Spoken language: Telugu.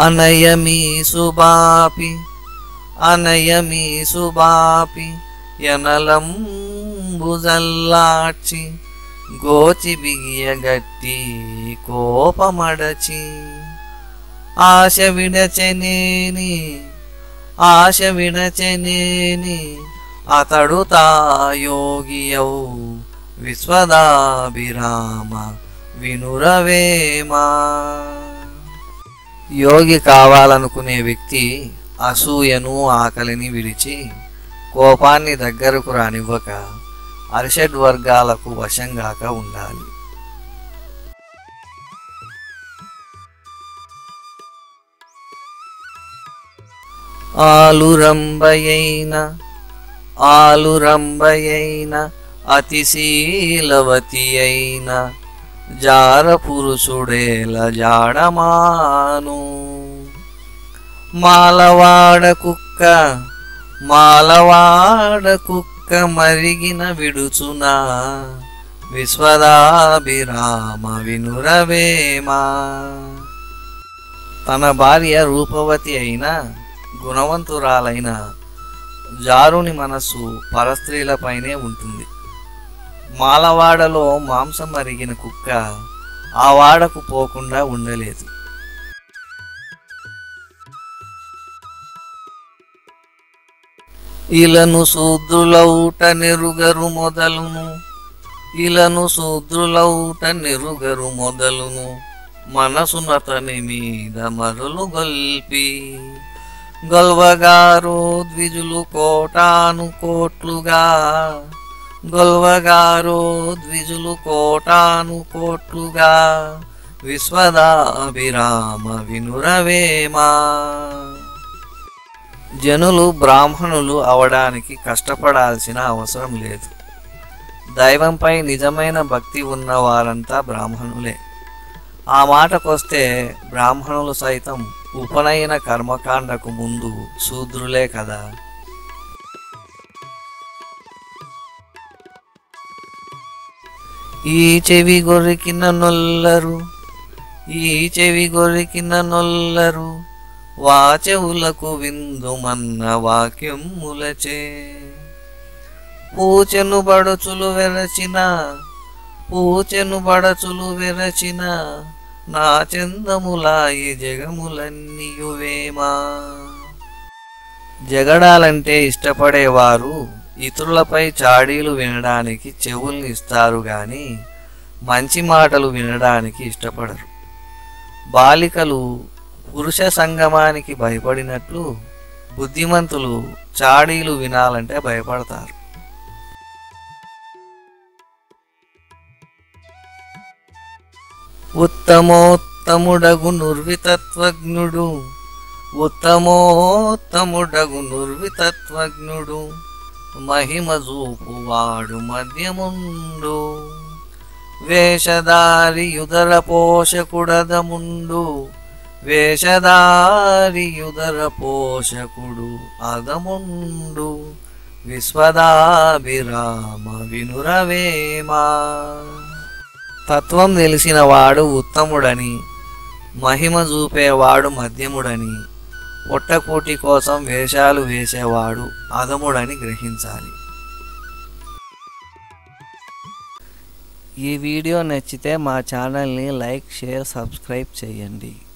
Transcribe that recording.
అనయమీసుబాపి అనయమీసుబాపి ఎనలంబుజల్లాడ్చి గోచి బిగియగట్టి కోపమడచి ఆశ విడచెనేని అతడు తాయోగియౌ విశ్వదాభిరామ వినురవేమా. యోగి కావాలనుకునే వ్యక్తి అసూయను ఆకలిని విడిచి కోపాన్ని దగ్గరకు రానివ్వక అరిషడ్వర్గాలకు వశంగాక ఉండాలి. ఆలురంబయైన అతిశీలవతి అయిన జార పురుషుడేల జాడమాను. మాలవాడ కుక్క మరిగిన విడుచునా విశ్వదాభిరామ వినురవేమా. తన భార్య రూపవతి అయిన గుణవంతురాలైన జారుని మనస్సు పరస్త్రీలపైనే ఉంటుంది. మాలవాడలో మాంసం మరిగిన కుక్క ఆ వాడకు పోకుండా ఉండలేదు. ఇలను శూద్రులౌట నెరుగరు మొదలును మనసునతని మీద మరులు గొల్పి గొల్వగారో ద్విజులు కోటాను కోట్లుగా విశ్వదాభిరామ వినురవేమా. జనులు బ్రాహ్మణులు అవడానికి కష్టపడాల్సిన అవసరం లేదు. దైవంపై నిజమైన భక్తి ఉన్న వారంతా బ్రాహ్మణులే. ఆ మాటకొస్తే బ్రాహ్మణులు సైతం ఉపనయన కర్మకాండకు ముందు శూద్రులే కదా. ఈ చెవి గొరికిన నొల్లరు వాచెవులకు విందుమన్న వాక్యములచే పూచెను బడచులు వెరచిన నా చందములాయి జగములన్నీయువేమా. జగడాలంటే ఇష్టపడేవారు ఇతరులపై చాడీలు వినడానికి చెవుల్ని ఇస్తారు గాని మంచి మాటలు వినడానికి ఇష్టపడరు. బాలికలు పురుష సంగమానికి భయపడినట్లు బుద్ధిమంతులు చాడీలు వినాలంటే భయపడతారు. ఉత్తమోత్తముడగు నిర్వితత్వజ్ఞుడు మహిమ చూపువాడు మధ్యముండు వేషధారి యుదర పోషకుడు అదముండు విశ్వదాభిరామ వినురవేమా. తత్వం తెలిసినవాడు ఉత్తముడని, మహిమ చూపేవాడు మధ్యముడని, పొట్టకూటి కోసం వేషాలు వేసేవాడు అధముడని గ్రహించాలి. ఈ వీడియో నచ్చితే మా ఛానల్ని లైక్, షేర్, సబ్స్క్రైబ్ చేయండి.